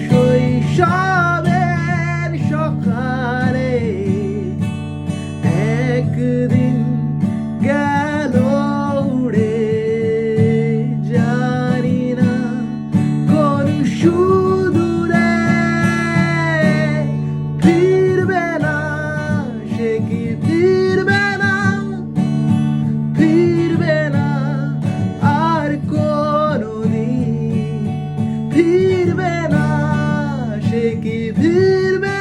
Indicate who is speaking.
Speaker 1: শৈশবের সকালে একদিন গেল উড়ে, জানি না কোন সুদূরে ফিরবে না, সে কি ফিরবে না, ফিরবে না আর কোনদিন, ফিরবে না, সে কি ফিরবে